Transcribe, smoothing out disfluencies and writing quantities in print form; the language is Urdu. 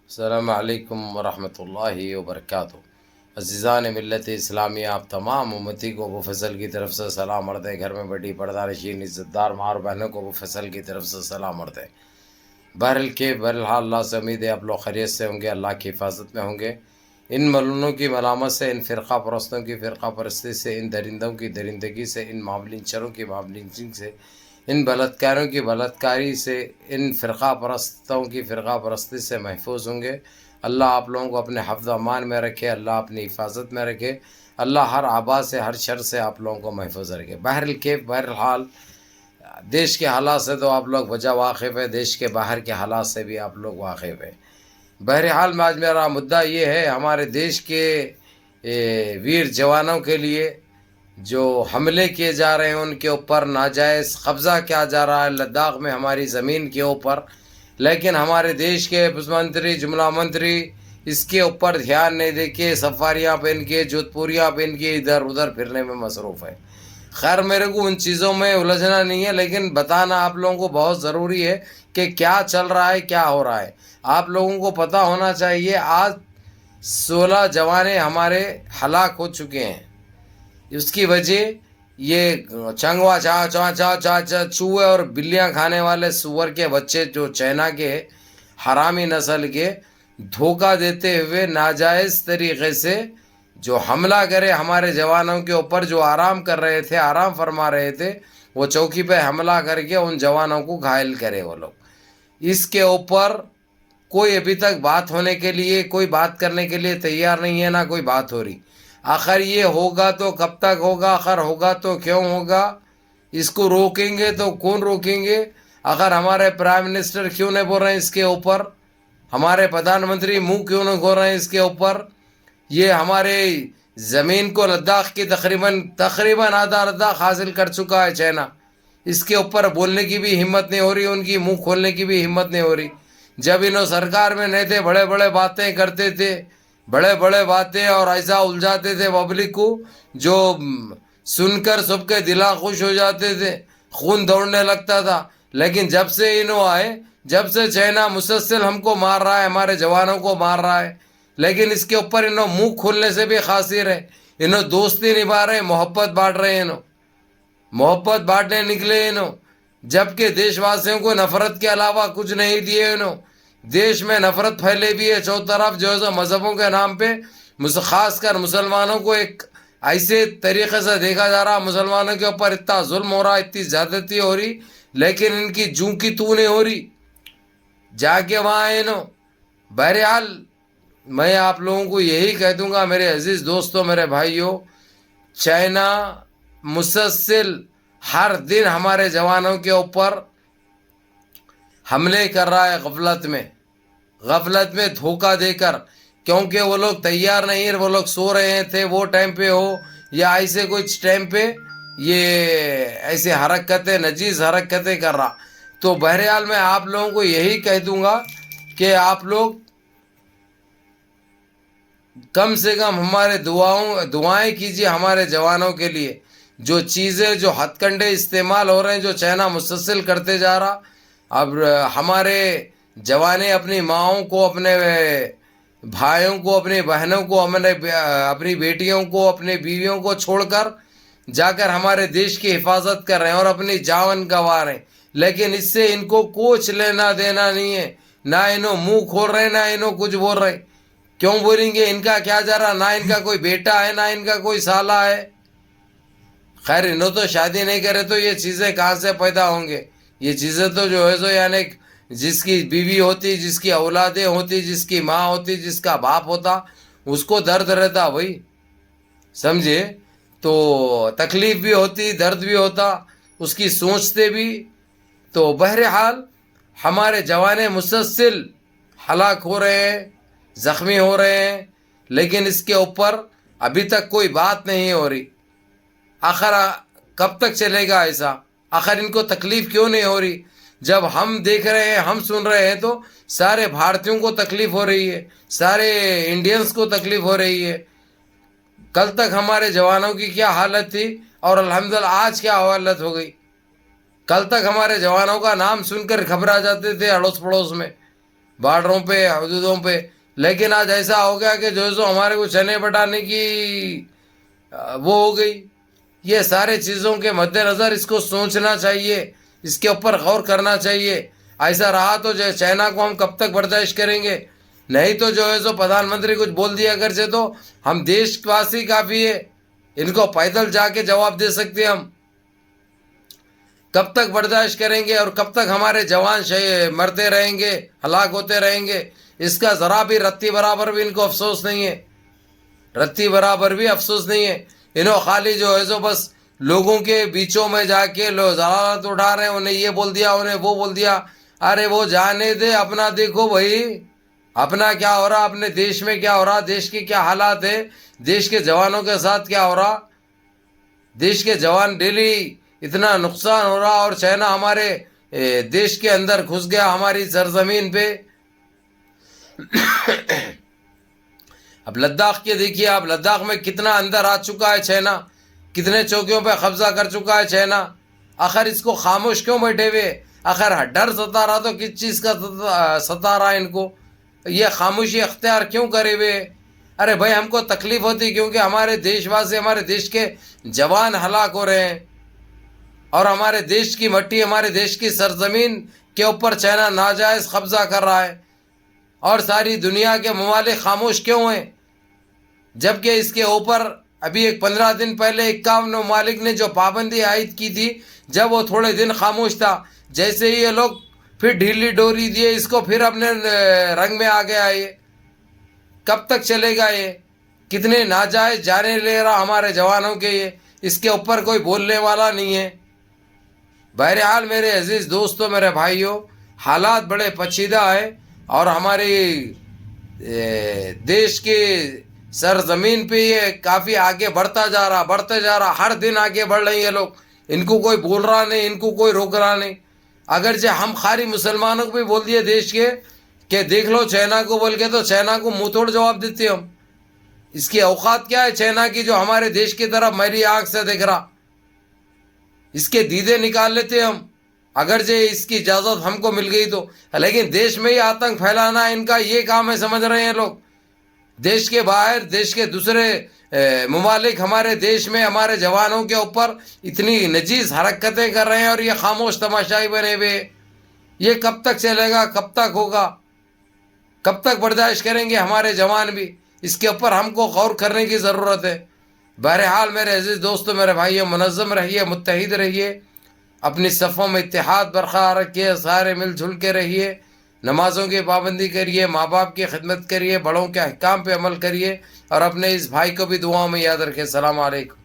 السلام علیکم ورحمۃ اللہ وبرکاتہ۔ عزیزان ملت اسلامیہ، آپ تمام امتی کو ابو فضل کی طرف سے سلام عرض ہے۔ گھر میں بڑی پردہ نشین عزت دار ماں اور بہنوں کو ابو فضل کی طرف سے سلام عرض ہے۔ بہرحال اللہ سے امید ہے آپ لوگ خیریت سے ہوں گے، اللہ کی حفاظت میں ہوں گے۔ ان ملونوں کی ملامت سے، ان فرقہ پرستوں کی فرقہ پرستی سے، ان درندوں کی درندگی سے، ان معاملینچروں کی معاملینچنگ سے، ان بلاتکاروں کی بلاتکاری سے، ان فرقہ پرستوں کی فرقہ پرستی سے محفوظ ہوں گے۔ اللہ آپ لوگوں کو اپنے حفظ و امان میں رکھے، اللہ اپنی حفاظت میں رکھے، اللہ ہر آبا سے، ہر شر سے آپ لوگوں کو محفوظ رکھے۔ بہرحال دیش کے حالات سے تو آپ لوگ وجہ واقف ہے، دیش کے باہر کے حالات سے بھی آپ لوگ واقف ہیں۔ بہرحال آج میرا مدعا یہ ہے، ہمارے دیش کے ویر جوانوں کے لیے جو حملے کیے جا رہے ہیں، ان کے اوپر ناجائز قبضہ کیا جا رہا ہے لداخ میں ہماری زمین کے اوپر، لیکن ہمارے دیش کے منتری، جملہ منتری اس کے اوپر دھیان نہیں دے کے سفاریاں پہن کے، جوت پوریاں پہن کے ادھر ادھر پھرنے میں مصروف ہے۔ خیر میرے کو ان چیزوں میں الجھنا نہیں ہے، لیکن بتانا آپ لوگوں کو بہت ضروری ہے کہ کیا چل رہا ہے، کیا ہو رہا ہے۔ آپ لوگوں کو پتہ ہونا چاہیے آج 16 جوانے ہمارے ہلاک ہو چکے ہیں۔ اس کی وجہ یہ چنگوا چوہے اور بلیاں کھانے والے سور کے بچے جو چائنا کے حرامی نسل کے دھوکہ دیتے ہوئے ناجائز طریقے سے جو حملہ کرے ہمارے جوانوں کے اوپر، جو آرام کر رہے تھے، آرام فرما رہے تھے، وہ چوکی پہ حملہ کر کے ان جوانوں کو گھائل کرے وہ لوگ۔ اس کے اوپر کوئی ابھی تک بات ہونے کے لیے، کوئی بات کرنے کے لیے تیار نہیں ہے، نہ کوئی بات ہو رہی۔ آخر یہ ہوگا تو کب تک ہوگا؟ آخر ہوگا تو کیوں ہوگا؟ اس کو روکیں گے تو کون روکیں گے؟ آخر ہمارے پرائم منسٹر کیوں نہیں بول رہے ہیں اس کے اوپر؟ ہمارے پردھان منتری منہ کیوں نہیں کھول رہے ہیں اس کے اوپر؟ یہ ہمارے زمین کو لداخ کی تقریباً آدھا لداخ حاصل کر چکا ہے چائنا۔ اس کے اوپر بولنے کی بھی ہمت نہیں ہو رہی، ان کی منہ کھولنے کی بھی ہمت نہیں ہو رہی۔ جب انہوں سرکار میں نہیں تھے، بڑے بڑے باتیں کرتے تھے، بڑے بڑے باتیں اور ایسا الجھاتے تھے پبلک کو جو سن کر سب کے دلا خوش ہو جاتے تھے، خون دوڑنے لگتا تھا۔ لیکن جب سے انہوں آئے، جب سے چائنا مسلسل ہم کو مار رہا ہے، ہمارے جوانوں کو مار رہا ہے، لیکن اس کے اوپر انہوں منہ کھولنے سے بھی قاصر ہے۔ انہوں دوستی نبھا رہے ہیں، محبت بانٹ رہے ہیں، انہوں محبت بانٹنے نکلے انہوں، جبکہ دیش واسیوں کو نفرت کے علاوہ کچھ نہیں دیے انہوں۔ دیش میں نفرت پھیلے بھی ہے چو طرف، جو ہے مذہبوں کے نام پہ، خاص کر مسلمانوں کو ایک ایسے طریقے سے دیکھا جا رہا، مسلمانوں کے اوپر اتنا ظلم ہو رہا، اتنی زیادتی ہو رہی، لیکن ان کی جوں کی تو نہیں ہو رہی، جا کے وہاں انہوں۔ بہرحال میں آپ لوگوں کو یہی کہہ دوں گا میرے عزیز دوستوں، میرے بھائیوں، چائنا مسلسل ہر دن ہمارے جوانوں کے اوپر حملے کر رہا ہے، غفلت میں دھوکہ دے کر، کیونکہ وہ لوگ تیار نہیں، وہ لوگ سو رہے تھے وہ ٹائم پہ ہو یا ایسے کچھ ٹائم پہ یہ ایسے حرکتیں، نجیز حرکتیں کر رہا۔ تو بہرحال میں آپ لوگوں کو یہی کہہ دوں گا کہ آپ لوگ کم سے کم ہمارے دعائیں کیجیے ہمارے جوانوں کے لیے۔ جو چیزیں، جو ہتھ کنڈے استعمال ہو رہے ہیں، جو چائنا مسلسل کرتے جا رہا، اب ہمارے جوانے اپنی ماؤں کو، اپنے بھائیوں کو، اپنی بہنوں کو، اپنی بیٹیوں کو، اپنی بیویوں کو چھوڑ کر جا کر ہمارے دیش کی حفاظت کر رہے ہیں اور اپنی جان گنوا رہے ہیں، لیکن اس سے ان کو کچھ لینا دینا نہیں ہے۔ نہ انہوں منہ کھول رہے، نہ انہوں کچھ بول رہے۔ کیوں بولیں گے؟ ان کا کیا جا رہا؟ نہ ان کا کوئی بیٹا ہے، نہ ان کا کوئی سالہ ہے۔ خیر انہوں تو شادی نہیں کرے تو یہ چیزیں کہاں سے پیدا ہوں گے؟ یہ چیزیں تو جو ہے یعنی جس کی بیوی ہوتی، جس کی اولادیں ہوتی، جس کی ماں ہوتی، جس کا باپ ہوتا، اس کو درد رہتا بھائی، سمجھے؟ تو تکلیف بھی ہوتی، درد بھی ہوتا، اس کی سوچتے بھی۔ تو بہرحال ہمارے جوانے مسلسل ہلاک ہو رہے ہیں، زخمی ہو رہے ہیں، لیکن اس کے اوپر ابھی تک کوئی بات نہیں ہو رہی۔ آخر کب تک چلے گا ایسا؟ آخر ان کو تکلیف کیوں نہیں ہو رہی؟ جب ہم دیکھ رہے ہیں، ہم سن رہے ہیں، تو سارے بھارتیوں کو تکلیف ہو رہی ہے، سارے انڈینز کو تکلیف ہو رہی ہے۔ کل تک ہمارے جوانوں کی کیا حالت تھی اور الحمدللہ آج کیا حالت ہو گئی؟ کل تک ہمارے جوانوں کا نام سن کر گھبرا جاتے تھے اڑوس پڑوس میں، بارڈروں پہ، حدودوں پہ. لیکن آج ایسا ہو گیا کہ جو ہمارے کو چنے بٹانے کی وہ ہو گئی. یہ سارے چیزوں کے مد نظر اس کو سوچنا چاہیے، اس کے اوپر غور کرنا چاہیے. ایسا رہا تو جو چائنا کو ہم کب تک برداشت کریں گے؟ نہیں تو جو ہے سو پردھان منتری کچھ بول دیا اگرچہ تو ہم دیش واسی کافی ہے، ان کو پیدل جا کے جواب دے سکتے ہم. کب تک برداشت کریں گے اور کب تک ہمارے جوان مرتے رہیں گے، ہلاک ہوتے رہیں گے؟ اس کا ذرا بھی رتی برابر بھی ان کو افسوس نہیں ہے، رتی برابر بھی افسوس نہیں ہے. انہوں خالی جو ہے سو بس لوگوں کے بیچوں میں جا کے لوگ ضرارت اٹھا رہے ہیں، انہیں یہ بول دیا، انہیں وہ بول دیا. ارے وہ جانے دے، اپنا دیکھو بھائی، اپنا کیا ہو رہا، اپنے دیش میں کیا ہو رہا، دیش کے کیا حالات ہے، دیش کے جوانوں کے ساتھ کیا ہو رہا. دیش کے جوان ڈیلی اتنا نقصان ہو رہا، اور چائنا ہمارے دیش کے اندر گھس گیا، ہماری سرزمین پہ. اب لداخ کے دیکھیے آپ، لداخ میں کتنا اندر آ چکا ہے چائنا، کتنے چوکیوں پہ قبضہ کر چکا ہے چائنا. آخر اس کو خاموش کیوں بیٹھے ہوئے؟ آخر ڈر ستا رہا تو کس چیز کا ستا رہا ان کو؟ یہ خاموشی اختیار کیوں کرے ہوئے؟ ارے بھائی ہم کو تکلیف ہوتی کیونکہ ہمارے دیش واسی، ہمارے دیش کے جوان ہلاک ہو رہے ہیں، اور ہمارے دیش کی مٹی، ہمارے دیش کی سرزمین کے اوپر چائنا ناجائز قبضہ کر رہا ہے. اور ساری دنیا کے ممالک خاموش کیوں ہیں؟ جبکہ اس کے اوپر ابھی 15 دن پہلے 51 ممالک نے جو پابندی عائد کی تھی، جب وہ تھوڑے دن خاموش تھا، جیسے ہی یہ لوگ پھر ڈھیلی ڈوری دیے اس کو، پھر اپنے رنگ میں آ گیا. یہ کب تک چلے گا؟ یہ کتنے ناجائز جانے لے رہا ہمارے جوانوں کے، یہ اس کے اوپر کوئی بولنے والا نہیں ہے. بہرحال میرے عزیز دوستوں، میرے بھائیوں، حالات بڑے پیچیدہ ہیں، اور ہماری دیش کی سرزمین پہ یہ کافی آگے بڑھتا جا رہا، ہر دن آگے بڑھ رہے ہیں یہ لوگ. ان کو کوئی بول رہا نہیں، ان کو کوئی روک رہا نہیں. اگرچہ ہم خالی مسلمانوں کو بھی بول دیے دیش کے کہ دیکھ لو چائنا کو بول کے، تو چائنا کو منہ توڑ جواب دیتے ہم. اس کی اوقات کیا ہے چائنا کی، جو ہمارے دیش کی طرف میری آنکھ سے دیکھ رہا؟ اس کے دیدے نکال لیتے ہم، اگرچہ اس کی اجازت ہم کو مل گئی تو. لیکن دیش میں ہی آتنک پھیلانا ان کا یہ کام ہے، سمجھ رہے ہیں لوگ. دیش کے باہر، دیش کے دوسرے ممالک ہمارے دیش میں ہمارے جوانوں کے اوپر اتنی نجیز حرکتیں کر رہے ہیں، اور یہ خاموش تماشائی بنے ہوئے. یہ کب تک چلے گا؟ کب تک ہوگا؟ کب تک برداشت کریں گے ہمارے جوان بھی؟ اس کے اوپر ہم کو غور کرنے کی ضرورت ہے. بہرحال میرے عزیز دوستو، میرے بھائیوں، منظم رہیے، متحد رہیے، اپنی صفوں میں اتحاد برقرار رکھیے، سارے مل جل کے رہیے، نمازوں کی پابندی کریے، ماں باپ کی خدمت کریے، بڑوں کے احکام پہ عمل کریے، اور اپنے اس بھائی کو بھی دعاؤں میں یاد رکھیں. السلام علیکم.